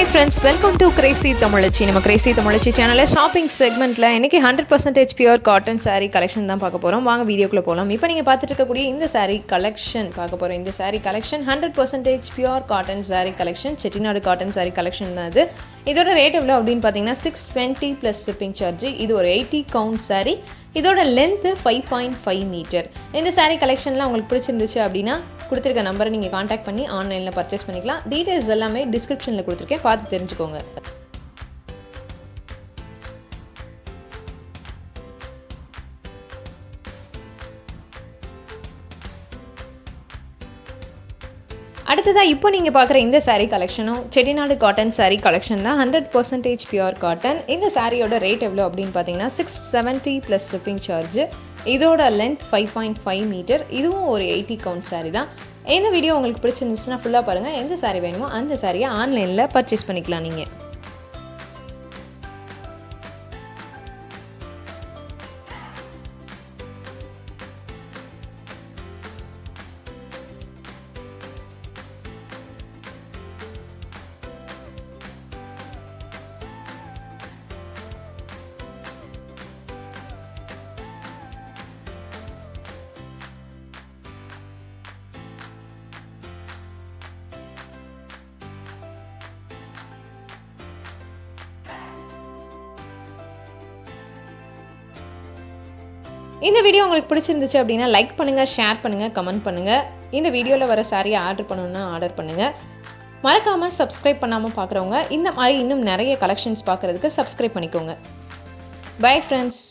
Hi friends, welcome to Crazy Tamalachi. நம்ம Crazy Tamalachi சேனல்ல shopping செக்மெண்ட்ல இன்னைக்கு 100% பியூர் காட்டன் saree கலெக்ஷன் தான் பார்க்க போறோம். வாங்க வீடியோக்குள்ள போலாம். இப்போ நீங்க பார்த்துட்டு இருக்கக்கூடிய இந்த saree கலெக்ஷன் பார்க்க போறோம். இந்த saree collection 100% pure cotton saree collection, Chettinad cotton saree collection தான் இது. இதோட ரேட் எவ்வளவு அப்படினு பாத்தீங்கன்னா 620 plus shipping charge. இது ஒரு 80 count saree. இதோட லென்த் 5.5 மீட்டர். இந்த saree கலெக்ஷன்லாம் உங்களுக்கு பிடிச்சிருந்துச்சு அப்படின்னா கொடுத்திருக்க நம்பரை நீங்க காண்டாக்ட் பண்ணி ஆன்லைன்ல பர்ச்சேஸ் பண்ணிக்கலாம். டீடைல்ஸ் எல்லாமே டிஸ்கிரிப்ஷன்ல கொடுத்திருக்கேன், பார்த்து தெரிஞ்சுக்கோங்க. அடுத்ததா இப்போ நீங்க பார்க்குற இந்த saree கலெக்ஷனும் செட்டிநாடு காட்டன் saree கலெக்ஷன் தான். 100% பியூர் காட்டன். இந்த சாரியோட ரேட் எவ்வளோ அப்படின்னு பார்த்தீங்கன்னா 670 plus shipping charge. இதோட லென்த் 5.5 மீட்டர். இதுவும் ஒரு 80 count saree தான். இந்த வீடியோ உங்களுக்கு பிடிச்சிருந்துச்சுன்னா ஃபுல்லாக பாருங்கள். எந்த saree வேணுமோ அந்த சாரியை ஆன்லைனில் பர்ச்சேஸ் பண்ணிக்கலாம் நீங்கள். இந்த வீடியோ உங்களுக்கு பிடிச்சிருந்துச்சு அப்படின்னா லைக் பண்ணுங்க, ஷேர் பண்ணுங்க, கமெண்ட் பண்ணுங்க. இந்த வீடியோவில் வர சாரியை ஆர்டர் பண்ணணும்னா ஆர்டர் பண்ணுங்க. மறக்காம சப்ஸ்கிரைப் பண்ணாமல் பார்க்குறவங்க இந்த மாதிரி இன்னும் நிறைய கலெக்ஷன்ஸ் பார்க்குறதுக்கு சப்ஸ்கிரைப் பண்ணிக்கோங்க. Bye friends.